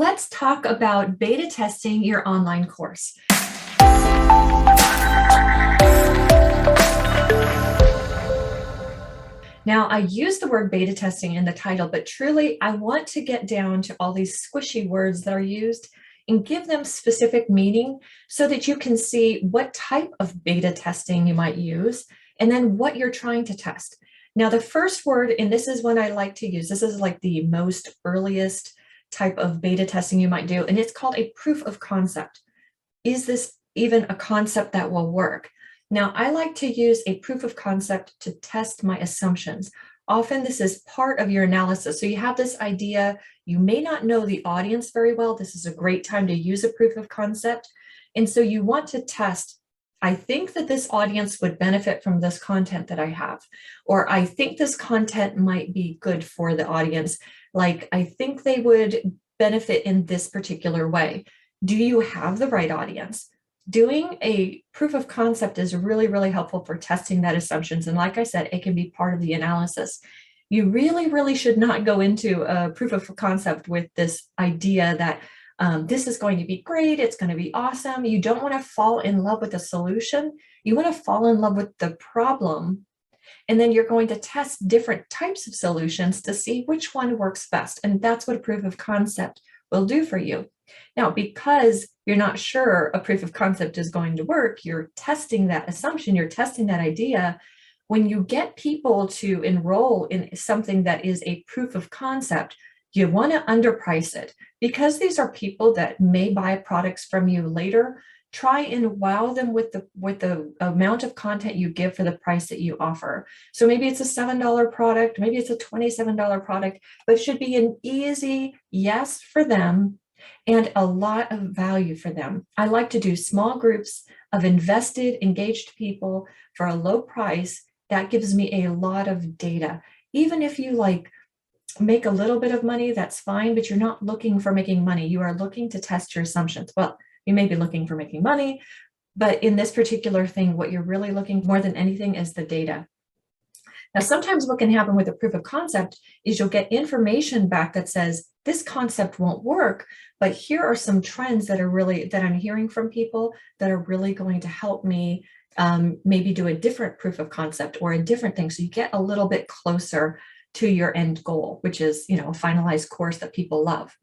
let's talk about beta testing your online course. Now, I use the word beta testing in the title, but truly I want to get down to all these squishy words that are used and give them specific meaning so that you can see what type of beta testing you might use and then what you're trying to test. Now, the first word, and this is one I like to use, this is like the most earliest type of beta testing you might do, and it's called a proof of concept. Is this even a concept that will work? Now, I like to use a proof of concept to test my assumptions. Often this is part of your analysis. So you have this idea, you may not know the audience very well. This is a great time to use a proof of concept. And so you want to test, I think that this audience would benefit from this content that I have, or I think this content might be good for the audience. Like, I think they would benefit in this particular way. Do you have the right audience? Doing a proof of concept is really, really helpful for testing that assumptions. And like I said, it can be part of the analysis. You really, really should not go into a proof of concept with this idea that this is going to be great, it's going to be awesome. You don't want to fall in love with the solution. You want to fall in love with the problem. And then you're going to test different types of solutions to see which one works best. And that's what a proof of concept will do for you. Now, because you're not sure a proof of concept is going to work, you're testing that assumption, you're testing that idea. When you get people to enroll in something that is a proof of concept, you want to underprice it. Because these are people that may buy products from you later, try and wow them with the amount of content you give for the price that you offer. So maybe it's a $7 product, maybe it's a $27 product, but it should be an easy yes for them and a lot of value for them. I like to do small groups of invested, engaged people for a low price. That gives me a lot of data. Even if you make a little bit of money, that's fine, but you're not looking for making money. You are looking to test your assumptions. Well, you may be looking for making money, but in this particular thing, what you're really looking more than anything is the data. Now, sometimes what can happen with a proof of concept is you'll get information back that says, this concept won't work, but here are some trends that I'm hearing from people that are really going to help me maybe do a different proof of concept or a different thing. So you get a little bit closer to your end goal, which is, a finalized course that people love.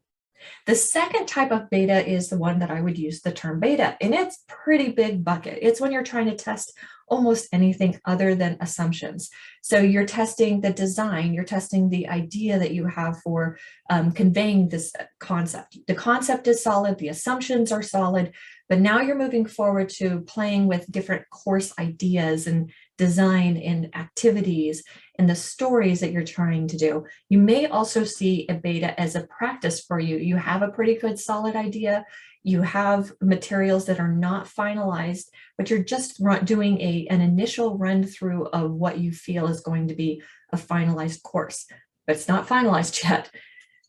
The second type of beta is the one that I would use the term beta, and it's pretty big bucket. It's when you're trying to test almost anything other than assumptions. So you're testing the design, you're testing the idea that you have for conveying this concept. The concept is solid, the assumptions are solid, but now you're moving forward to playing with different course ideas and design and activities and the stories that you're trying to do. You may also see a beta as a practice for you. You have a pretty good solid idea. You have materials that are not finalized, but you're just doing an initial run through of what you feel is going to be a finalized course, but it's not finalized yet.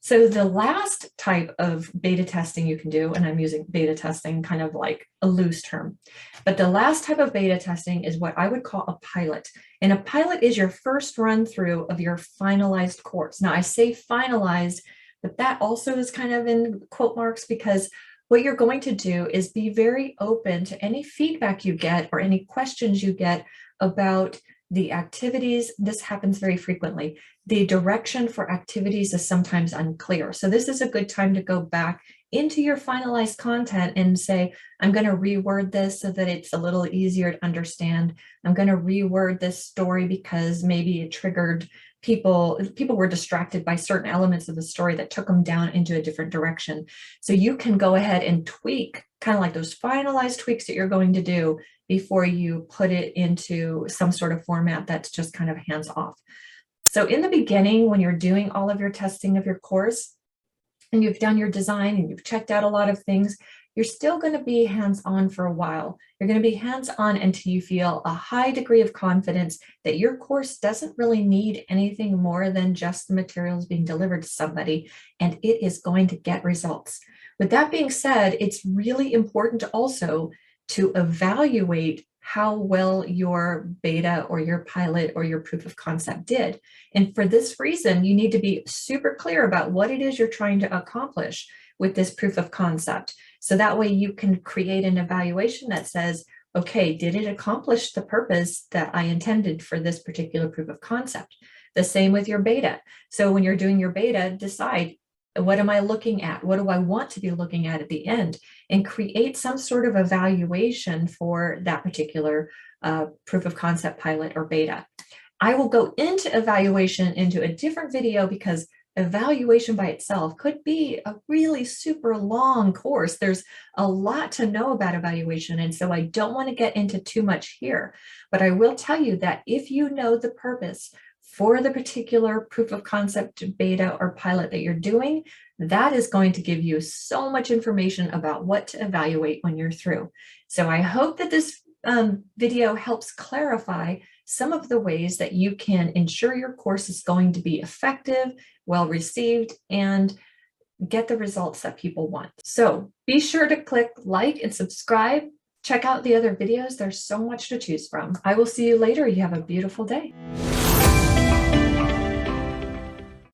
So the last type of beta testing you can do, and I'm using beta testing kind of like a loose term, but the last type of beta testing is what I would call a pilot. And a pilot is your first run through of your finalized course. Now I say finalized, but that also is kind of in quote marks because what you're going to do is be very open to any feedback you get or any questions you get about the activities. This happens very frequently. The direction for activities is sometimes unclear. So this is a good time to go back into your finalized content and say, I'm going to reword this so that it's a little easier to understand. I'm going to reword this story because maybe it triggered people were distracted by certain elements of the story that took them down into a different direction. So you can go ahead and tweak, kind of like those finalized tweaks that you're going to do before you put it into some sort of format that's just kind of hands off. So in the beginning, when you're doing all of your testing of your course and you've done your design and you've checked out a lot of things, you're still going to be hands-on for a while. You're going to be hands-on until you feel a high degree of confidence that your course doesn't really need anything more than just the materials being delivered to somebody, and it is going to get results. With that being said, it's really important also to evaluate how well your beta or your pilot or your proof of concept did. And for this reason, you need to be super clear about what it is you're trying to accomplish. with this proof of concept. So that way you can create an evaluation that says, okay, did it accomplish the purpose that I intended for this particular proof of concept? The same with your beta. So when you're doing your beta, decide, what am I looking at? What do I want to be looking at the end? And create some sort of evaluation for that particular proof of concept pilot or beta. I will go into evaluation into a different video because evaluation by itself could be a really super long course. There's a lot to know about evaluation, and so I don't want to get into too much here. But I will tell you that if you know the purpose for the particular proof of concept beta or pilot that you're doing, that is going to give you so much information about what to evaluate when you're through. So I hope that this video helps clarify some of the ways that you can ensure your course is going to be effective, well received, and get the results that people want. So be sure to click like and subscribe. Check out the other videos. There's so much to choose from. I will see you later. You have a beautiful day.